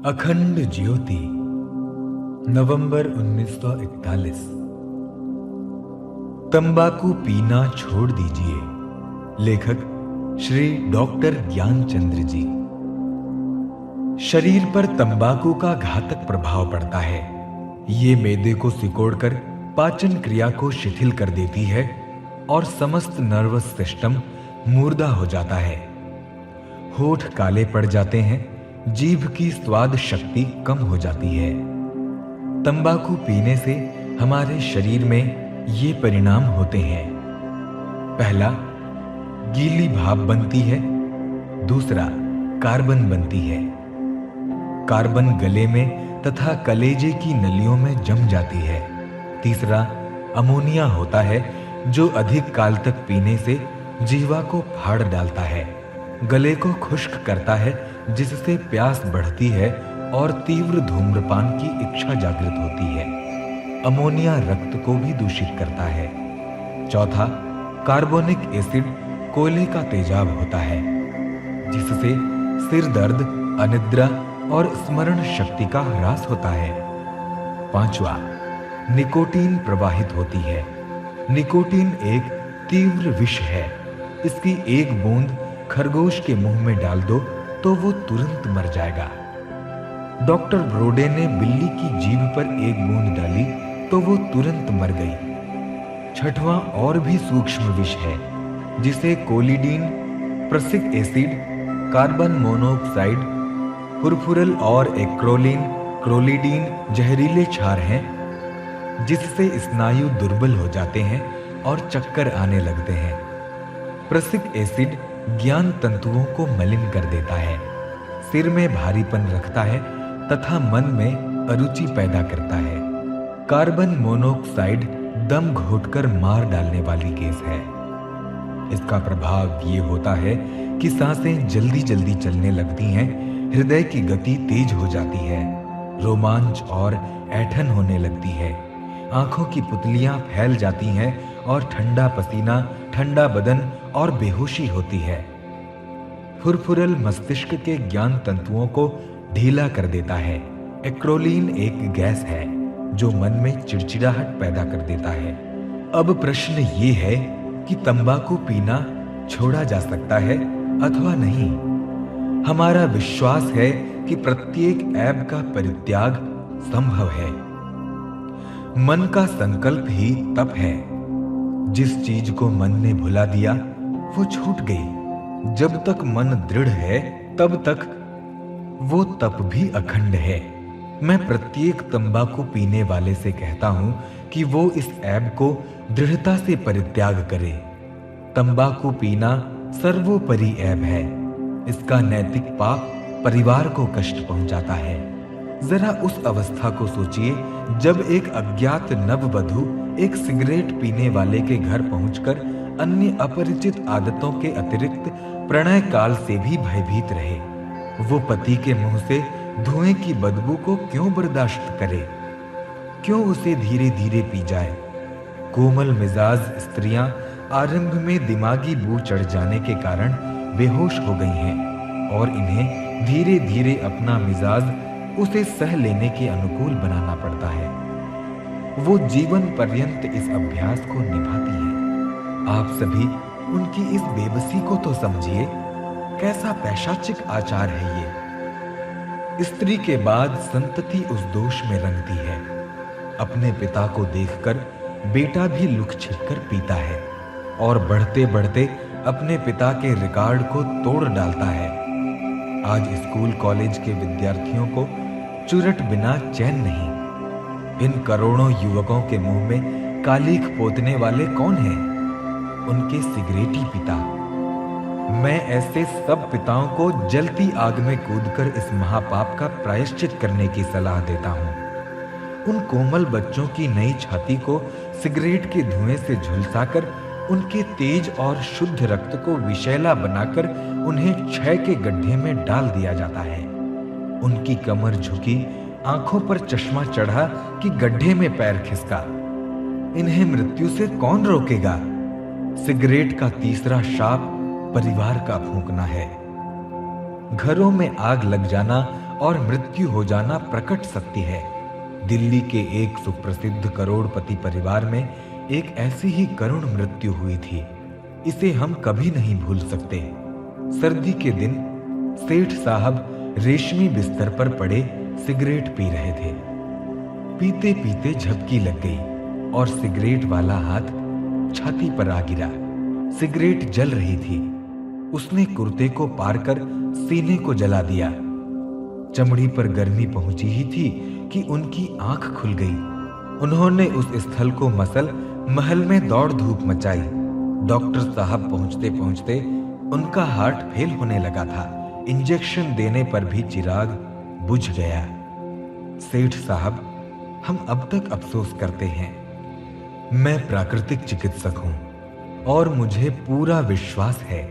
अखंड ज्योति, नवंबर 1941। तंबाकू पीना छोड़ दीजिए। लेखक श्री डॉक्टर ज्ञानचंद्र जी। शरीर पर तंबाकू का घातक प्रभाव पड़ता है। ये मैदे को सिकोड़कर पाचन क्रिया को शिथिल कर देती है और समस्त नर्वस सिस्टम मुर्दा हो जाता है। होठ काले पड़ जाते हैं, जीभ की स्वाद शक्ति कम हो जाती है। तंबाकू पीने से हमारे शरीर में ये परिणाम होते हैं। पहला, गीली भाप बनती है। दूसरा, कार्बन बनती है। कार्बन गले में तथा कलेजे की नलियों में जम जाती है। तीसरा, अमोनिया होता है जो अधिक काल तक पीने से जीवा को फाड़ डालता है, गले को खुश्क करता है, जिससे प्यास बढ़ती है और तीव्र धूम्रपान की इच्छा जागृत होती है। अमोनिया रक्त को भी दूषित करता है। चौथा, कार्बोनिक एसिड कोयले का तेजाब होता है, जिससे सिर दर्द, अनिद्रा और स्मरण शक्ति का ह्रास होता है। पांचवा, निकोटीन प्रवाहित होती है। निकोटीन एक तीव्र विष है। इसकी एक बूंद खरगोश के मुंह में डाल दो तो वो तुरंत मर जाएगा। डॉक्टर ब्रोडे ने बिल्ली की जीभ पर एक बूंद डाली तो वो तुरंत मर गई। छठवां और भी सूक्ष्म विष है, जिसे कोलिडीन, प्रसिक एसिड, कार्बन मोनोऑक्साइड, फुरफुरल और एक्रोलीन, क्रोलिडीन जहरीले क्षार हैं, जिससे स्नायु दुर्बल हो जाते हैं और चक्कर आने लगते हैं। प्रसिक एसिड ज्ञान तंतुओं को मलिन कर देता है, सिर में भारीपन रखता है तथा मन में अरुचि पैदा करता है। कार्बन मोनोऑक्साइड दम घोटकर मार डालने वाली गैस है। इसका प्रभाव ये होता है कि सांसें जल्दी जल्दी चलने लगती हैं, हृदय की गति तेज हो जाती है, रोमांच और ऐंठन होने लगती है, आंखों की पुतलियां फैल जाती हैं और ठंडा पसीना, ठंडा बदन और बेहोशी होती है। फुरफुरल मस्तिष्क के ज्ञान तंतुओं को ढीला कर देता है। एक्रोलीन एक गैस है जो मन में चिड़चिड़ाहट पैदा कर देता है। अब प्रश्न ये है कि तंबाकू पीना छोड़ा जा सकता है अथवा नहीं। हमारा विश्वास है कि प्रत्येक ऐब का परित्याग संभव है। मन का संकल्प ही तप है। जिस चीज को मन ने भुला दिया वो छूट गई। जब तक मन दृढ़ है तब तक वो तप भी अखंड है। मैं प्रत्येक तंबाकू पीने वाले से कहता हूं कि वो इस ऐब को दृढ़ता से परित्याग करे। तंबाकू पीना सर्वोपरि ऐब है। इसका नैतिक पाप परिवार को कष्ट पहुंचाता है। जरा उस अवस्था को सोचिए जब एक अज्ञात नववधू एक सिगरेट पीने वाले के घर पहुंचकर अन्य अपरिचित आदतों के अतिरिक्त प्रणय काल से भी भयभीत रहे। वो पति के मुंह से धुएं की बदबू को क्यों बर्दाश्त करे? क्यों उसे धीरे धीरे पी जाए? कोमल मिजाज स्त्रियां आरंभ में दिमागी बू चढ़ जाने के कारण बेहोश हो गई हैं और इन्हें धीरे धीरे अपना मिजाज उसे सह लेने के अनुकूल बनाना पड़ता है। वो जीवन पर्यंत इस अभ्यास को निभाती है। आप सभी उनकी इस बेबसी को तो समझिए। कैसा पैशाचिक आचार है ये। स्त्री के बाद संतति उस दोष में रंगती है। अपने पिता को देखकर बेटा भी लुक छिपकर पीता है और बढ़ते बढ़ते अपने पिता के रिकॉर्ड को तोड़ डालता है। आज स्कूल कॉलेज के विद्यार्थियों को चुरट बिना चैन नहीं। इन करोड़ों युवकों के मुंह में कालीख पोतने वाले कौन हैं? उनके सिगरेटी पिता। मैं ऐसे सब पिताओं को जलती आग में कूदकर इस महापाप का प्रायश्चित करने की सलाह देता हूं। उन कोमल बच्चों की नई छाती को सिगरेट के धुएं से झुलसाकर उनके तेज और शुद्ध रक्त को विषैला बनाकर उन्हें क्षय के गड्ढे में डाल दिया जाता है। उनकी कमर झुकी, आंखों पर चश्मा चढ़ा कि गड्ढे में पैर खिसका। इन्हें मृत्यु से कौन रोकेगा? सिगरेट का तीसरा शाप परिवार का फूंकना है। घरों में आग लग जाना और मृत्यु हो जाना प्रकट सत्य है। दिल्ली के एक सुप्रसिद्ध करोड़पति परिवार में एक ऐसी ही करुण मृत्यु हुई थी। इसे हम कभी नहीं भूल सकते। सर्दी के दिन सेठ साहब रेशमी बिस्तर पर पड़े सिगरेट पी रहे थे। पीते पीते झपकी लग गई और सिगरेट वाला हाथ छाती पर आ गिरा। सिगरेट जल रही थी। उसने कुर्ते को पार कर सीने को जला दिया। चमड़ी पर गर्मी पहुंची ही थी कि उनकी आंख खुल गई। उन्होंने उस स्थल को मसल महल में दौड़ धूप मचाई। डॉक्टर साहब पहुंचते पहुंचते उनका हार्ट फेल होने लगा था। इंजेक्शन देने पर भी चिराग बुझ गया। सेठ साहब, हम अब तक अफसोस करते हैं। मैं प्राकृतिक चिकित्सक हूं और मुझे पूरा विश्वास है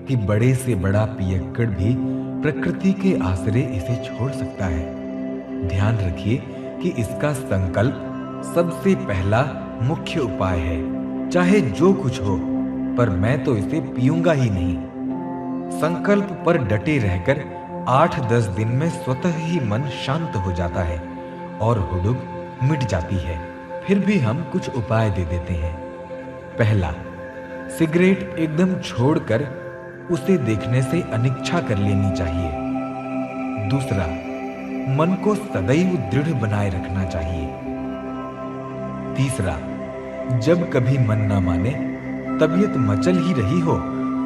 कि बड़े से बड़ा पियक्कड़ भी प्रकृति के आसरे इसे छोड़ सकता है। ध्यान रखिए कि इसका संकल्प सबसे पहला मुख्य उपाय है। चाहे जो कुछ हो, पर मैं तो इसे पीऊंगा ही नहीं। संकल्प पर डटे रहकर 8-10 दिन में स्वतः ही मन शांत हो जाता है और हुडुग मिट जाती है। फिर भी हम कुछ उपाय दे देते हैं। पहला, सिगरेट एकदम छोड़कर उसे देखने से अनिच्छा कर लेनी चाहिए। दूसरा, मन को सदैव दृढ़ बनाए रखना चाहिए। तीसरा, जब कभी मन न माने, तबीयत मचल ही रही हो,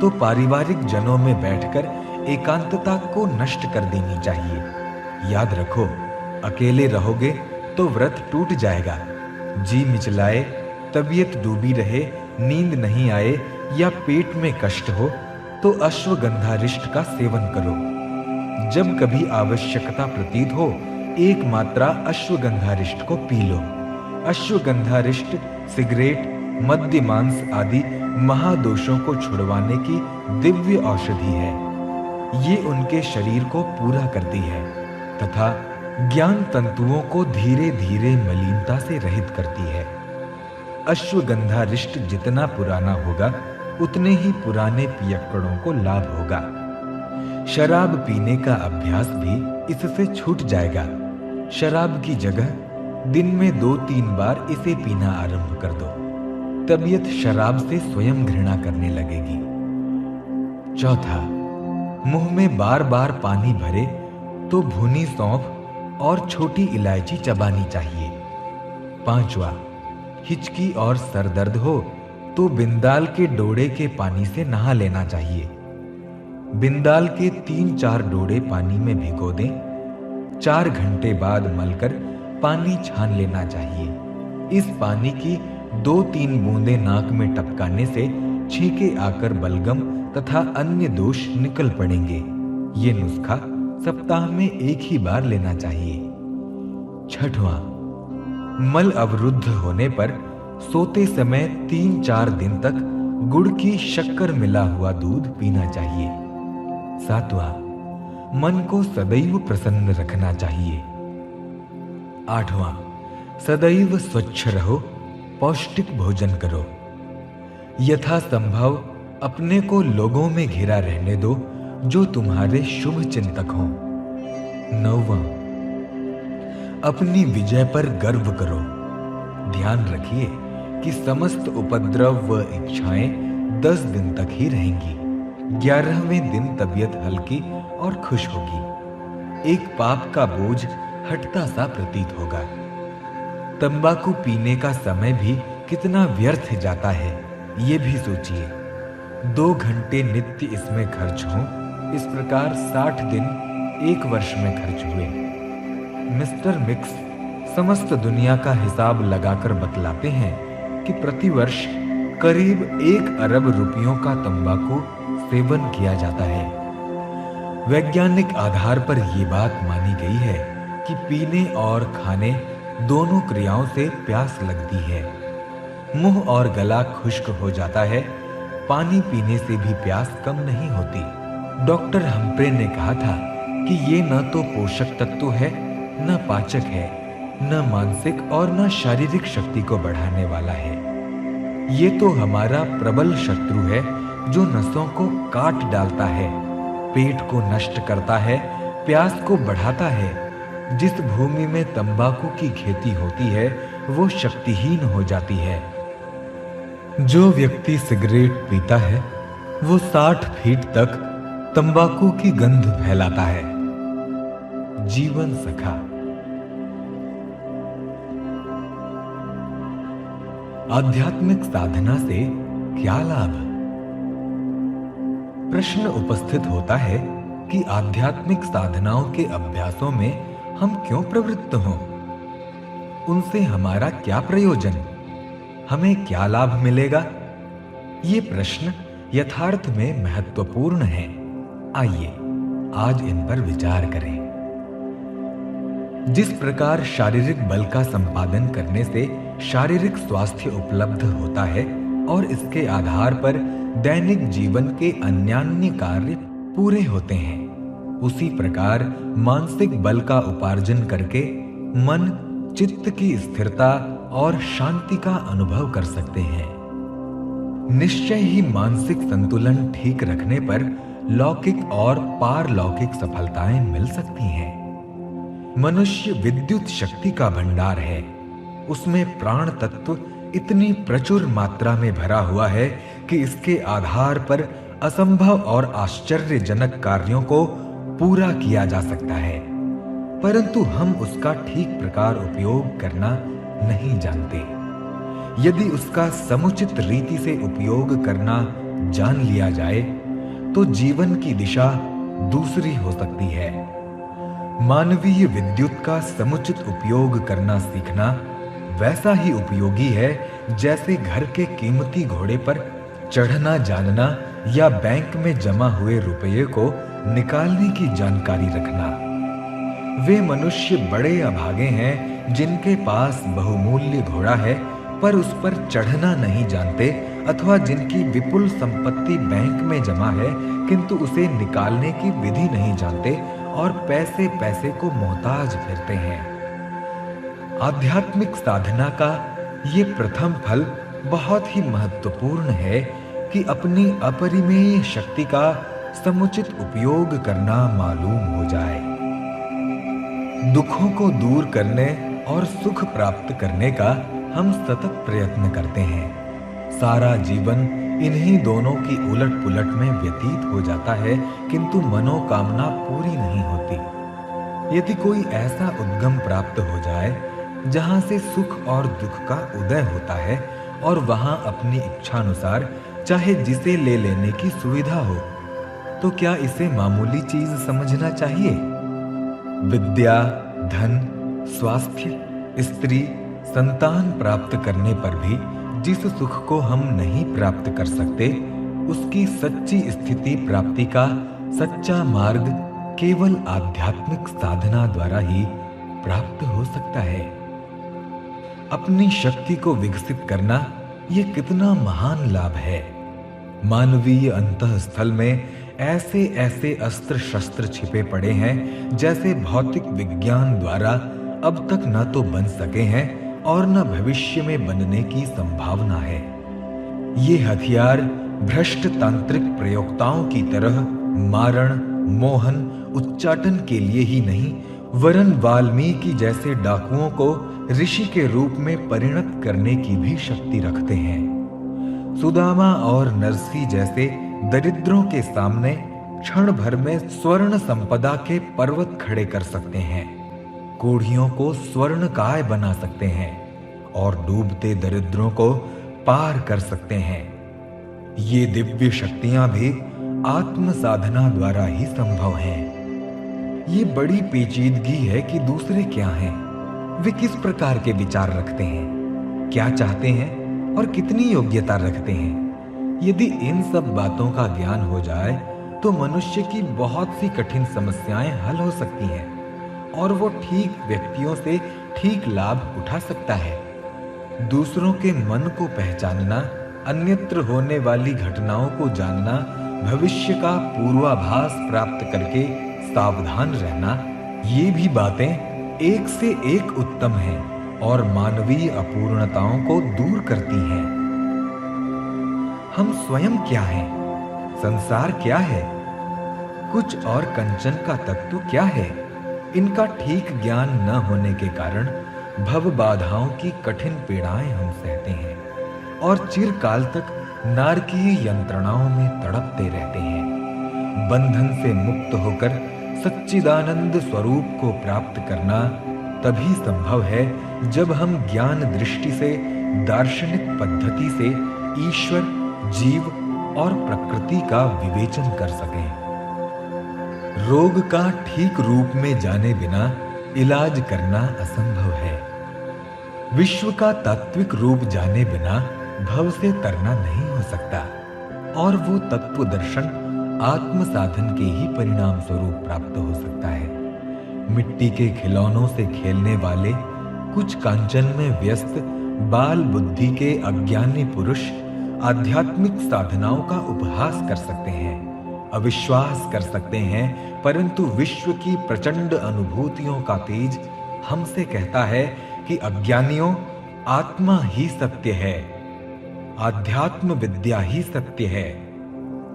तो पारिवारिक जनों में बैठकर एकांतता को नष्ट कर देनी चाहिए। याद रखो, अकेले रहोगे तो व्रत टूट जाएगा। जी मिचलाए, तबीयत डूबी रहे, नींद नहीं आए या पेट में कष्ट हो तो अश्वगंधारिष्ट का सेवन करो। जब कभी आवश्यकता प्रतीत हो, एक मात्रा अश्वगंधारिष्ट को पी लो। अश्वगंधारिष्ट सिगरेट, मद्य, मांस आदि महादोषों को छुड़वाने की दिव्य औषधि है। ये उनके शरीर को पूरा करती है तथा ज्ञान तंतुओं को धीरे धीरे मलिनता से रहित करती है। अश्वगंधारिष्ट जितना पुराना होगा, उतने ही पुराने पियक्कड़ों को लाभ होगा। शराब पीने का अभ्यास भी इससे छूट जाएगा। शराब की जगह दिन में 2-3 बार इसे पीना आरंभ कर दो। तबीयत शराब से स्वयं घृणा करने लगेगी। चौथा, मुंह में बार बार पानी भरे तो भुनी सौंफ और छोटी इलायची चबानी चाहिए। पांचवा, हिचकी और सर दर्द हो तो बिंदाल के डोडे के पानी से नहा लेना चाहिए। बिंदाल के 3-4 डोडे पानी में भिगो दें। 4 घंटे बाद मलकर पानी छान लेना चाहिए। इस पानी की 2-3 बूंदें नाक में टपकाने से छींके आकर बलगम तथा अन्य दोष निकल पड़ेंगे। ये नुस्खा सप्ताह में 1 ही बार लेना चाहिए। छठवां, मल अवरुद्ध होने पर सोते समय 3-4 दिन तक गुड़ की शक्कर मिला हुआ दूध पीना चाहिए। सातवां, मन को सदैव प्रसन्न रखना चाहिए। आठवां, सदैव स्वच्छ रहो, पौष्टिक भोजन करो। यथासंभव अपने को लोगों में घिरा रहने दो जो तुम्हारे शुभ चिंतक हों। नौवां, अपनी विजय पर गर्व करो। ध्यान रखिए कि समस्त उपद्रव व इच्छाएं 10 दिन तक ही रहेंगी। 11वें दिन तबीयत हल्की और खुश होगी। एक पाप का बोझ हटता सा प्रतीत होगा। तंबाकू पीने का समय भी कितना व्यर्थ जाता है, ये भी सोचिए। 2 घंटे नित्य इसमें खर्च हों, इस प्रकार 60 दिन 1 वर्ष में खर्च हुए। मिस्टर मिक्स समस्त दुनिया का हिसाब लगाकर बतलाते हैं कि प्रतिवर्ष करीब 1 अरब रुपयों का तंबाकू सेवन किया जाता है। वैज्ञानिक आधार पर यह बात मानी गई है कि पीने और खाने दोनों क्रियाओं से प्यास लगती है। मुंह और गला खुश्क हो जाता है। पानी पीने से भी प्यास कम नहीं होती। डॉक्टर हम्प्रे ने कहा था कि ये न तो पोषक तत्व है, न पाचक है, न मानसिक और न शारीरिक शक्ति को बढ़ाने वाला है। ये तो हमारा प्रबल शत्रु है जो नसों को काट डालता है, पेट को नष्ट करता है, प्यास को बढ़ाता है। जिस भूमि में तंबाकू की खेती होती है वो शक्तिहीन हो जाती है। जो व्यक्ति सिगरेट पीता है वो 60 फीट तक तंबाकू की गंध फैलाता है। जीवन सखा। आध्यात्मिक साधना से क्या लाभ? प्रश्न उपस्थित होता है कि आध्यात्मिक साधनाओं के अभ्यासों में हम क्यों प्रवृत्त हों? उनसे हमारा क्या प्रयोजन? हमें क्या लाभ मिलेगा? ये प्रश्न यथार्थ में महत्वपूर्ण है। आइए आज इन पर विचार करें। जिस प्रकार शारीरिक बल का संपादन करने से शारीरिक स्वास्थ्य उपलब्ध होता है और इसके आधार पर दैनिक जीवन के अन्यान्य कार्य पूरे होते हैं, उसी प्रकार मानसिक बल का उपार्जन करके मन चित्त की स्थिरता और शांति का अनुभव कर सकते हैं। निश्चय ही मानसिक संतुलन ठीक रखने पर लौकिक और पारलौकिक सफलताएं मिल सकती हैं। मनुष्य विद्युत शक्ति का भंडार है। उसमें प्राण तत्व इतनी प्रचुर मात्रा में भरा हुआ है कि इसके आधार पर असंभव और आश्चर्यजनक कार्यों को पूरा किया जा सकता है, परंतु हम उसका ठीक प्रकार उपयोग करना नहीं जानते। यदि उसका समुचित रीति से उपयोग करना जान लिया जाए तो जीवन की दिशा दूसरी हो सकती है। मानवीय विद्युत का समुचित उपयोग करना सीखना वैसा ही उपयोगी है जैसे घर के कीमती घोड़े पर चढ़ना जानना या बैंक में जमा हुए रुपये को निकालने की जानकारी रखना। वे मनुष्य बड़े अभागे हैं जिनके पास बहुमूल्य घोड़ा है पर उस पर चढ़ना नहीं जानते, अथवा जिनकी विपुल संपत्ति बैंक में जमा है किंतु उसे निकालने की विधि नहीं जानते और पैसे पैसे को मोहताज फिरते हैं। आध्यात्मिक साधना का ये प्रथम फल बहुत ही महत्वपूर्ण है कि अपनी अपरिमेय शक्ति का समुचित उपयोग करना मालूम हो जाए। दुखों को दूर करने और सुख प्राप्त करने का हम सतत प्रयत्न करते हैं। सारा जीवन इन्हीं दोनों की उलट पुलट में व्यतीत हो जाता है किंतु मनोकामना पूरी नहीं होती। यदि कोई ऐसा उद्गम प्राप्त हो जाए जहां से सुख और दुख का उदय होता है और वहां अपनी इच्छानुसार चाहे जिसे ले लेने की सुविधा हो, तो क्या इसे मामूली चीज समझना चाहिए? विद्या, धन, स्वास्थ्य, स्त्री, संतान प्राप्त करने पर भी जिस सुख को हम नहीं प्राप्त कर सकते, उसकी सच्ची स्थिति प्राप्ति का सच्चा मार्ग केवल आध्यात्मिक साधना द्वारा ही प्राप्त हो सकता है। अपनी शक्ति को विकसित करना ये कितना महान लाभ है। मानवीय अंतःस्थल में ऐसे ऐसे अस्त्र शस्त्र छिपे पड़े हैं जैसे भौतिक विज्ञान द्वारा अब तक न तो बन सके हैं और न भविष्य में बनने की संभावना है। ये हथियार भ्रष्ट तांत्रिक प्रयोक्ताओं की तरह मारण, मोहन, उच्चाटन के लिए ही नहीं, वरन वाल्मीकि जैसे डाकुओं को ऋषि के रूप में परिणत करने की भी शक्ति रखते हैं। सुदामा और नरसी जैसे दरिद्रों के सामने क्षण भर में स्वर्ण संपदा के पर्वत खड़े कर सकते हैं, कोढ़ियों को स्वर्णकाय बना सकते हैं और डूबते दरिद्रों को पार कर सकते हैं। ये दिव्य शक्तियां भी आत्म साधना द्वारा ही संभव हैं। ये बड़ी पेचीदगी है कि दूसरे क्या हैं, वे किस प्रकार के विचार रखते हैं, क्या चाहते हैं और कितनी योग्यता रखते हैं। यदि इन सब बातों का ज्ञान हो जाए तो मनुष्य की बहुत सी कठिन समस्याएं हल हो सकती हैं और वो ठीक व्यक्तियों से ठीक लाभ उठा सकता है। दूसरों के मन को पहचानना, अन्यत्र होने वाली घटनाओं को जानना, भविष्य का पूर्वाभास प्राप्त करके सावधान रहना, ये भी बातें एक से एक उत्तम हैं और मानवीय अपूर्णताओं को दूर करती हैं। हम स्वयं क्या हैं? संसार क्या है? कुछ और कंचन का तत्व क्या है? इनका ठीक ज्ञान न होने के कारण भव बाधाओं की कठिन पीड़ाएं हम सहते हैं और चिरकाल तक नारकीय यंत्रणाओं में तड़पते रहते हैं। बंधन से मुक्त होकर सच्चिदानंद स्वरूप को प्राप्त करना तभी संभव है जब हम ज्ञान दृष्टि से, दार्शनिक पद्धति से ईश्वर, जीव और प्रकृति का विवेचन कर सकें। रोग का ठीक रूप में जाने बिना इलाज करना असंभव है। विश्व का तात्विक रूप जाने बिना भव से तरना नहीं हो सकता और वो तत्व दर्शन आत्म साधन के ही परिणाम स्वरूप प्राप्त हो सकता है। मिट्टी के खिलौनों से खेलने वाले, कुछ कांचन में व्यस्त बाल बुद्धि के अज्ञानी पुरुष आध्यात्मिक साधनाओं का उपहास कर सकते हैं, अविश्वास कर सकते हैं, परंतु विश्व की प्रचंड अनुभूतियों का तेज हमसे कहता है कि अज्ञानियों, आत्मा ही सत्य है, आध्यात्म विद्या ही सत्य है।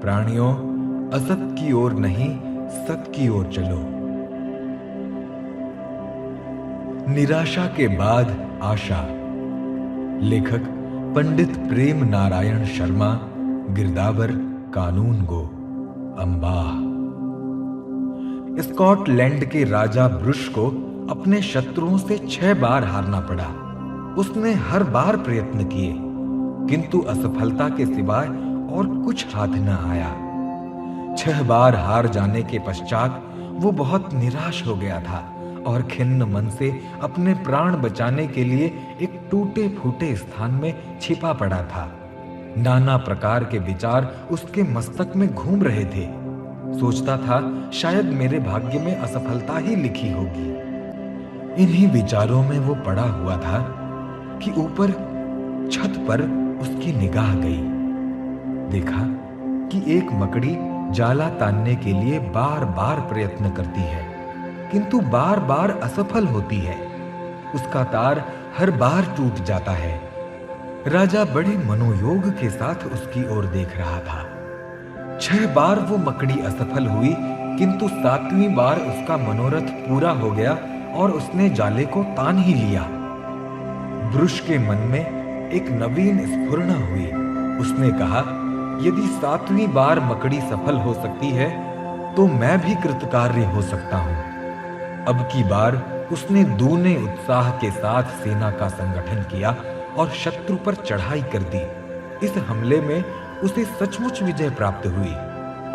प्राणियों, असत की ओर नहीं, सत की ओर चलो। निराशा के बाद आशा। लेखक पंडित प्रेम नारायण शर्मा, गिरदावर, कानून गो, अंबाह। स्कॉटलैंड के राजा ब्रुश को अपने शत्रुओं से 6 बार हारना पड़ा। उसने हर बार प्रयत्न किए, किंतु असफलता के सिवाय और कुछ हाथ न आया। 6 बार हार जाने के पश्चात वो बहुत निराश हो गया था और खिन्न मन से अपने प्राण बचाने के लिए एक टूटे फूटे स्थान में छिपा पड़ा था। नाना प्रकार के विचार उसके मस्तक में घूम रहे थे। सोचता था शायद मेरे भाग्य में असफलता ही लिखी होगी। इन्हीं विचारों में वो पड़ा हुआ था कि ऊपर छत पर उसकी निगाह गई। देखा कि एक मकड़ी जाला तानने के लिए बार बार प्रयत्न करती है, किंतु बार बार असफल होती है। उसका तार हर बार टूट जाता है। राजा बड़े मनोयोग के साथ उसकी ओर देख रहा था। 6 बार वो मकड़ी असफल हुई, किंतु 7वीं बार उसका मनोरथ पूरा हो गया और उसने जाले को तान ही लिया। ब्रुश के मन में एक नवीन स्फुरना हुई। उसने कहा, यदि 7वीं बार मकड़ी सफल हो सकती है तो मैं भी कृतकार्य हो सकता हूं। अब की बार उसने दूने उत्साह के साथ सेना का संगठन किया और शत्रु पर चढ़ाई कर दी। इस हमले में उसे सचमुच विजय प्राप्त हुई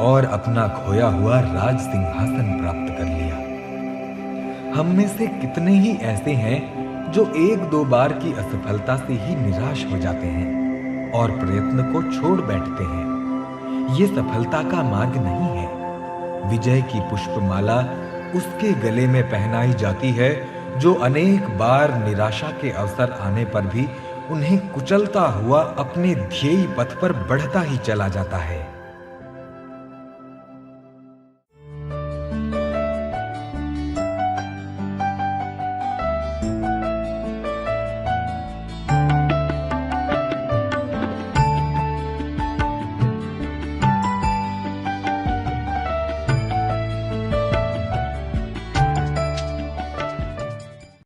और अपना खोया हुआ राज सिंहासन प्राप्त कर लिया। हम में से कितने ही ऐसे हैं जो 1-2 बार की असफलता से ही निराश हो जाते हैं और प्रयत्न को छोड़ बैठते हैं। ये सफलता का मार्ग नहीं है। विजय की पुष्पमाला उसके गले में पहनाई जाती है जो अनेक बार निराशा के अवसर आने पर भी उन्हें कुचलता हुआ अपने ध्येय पथ पर बढ़ता ही चला जाता है।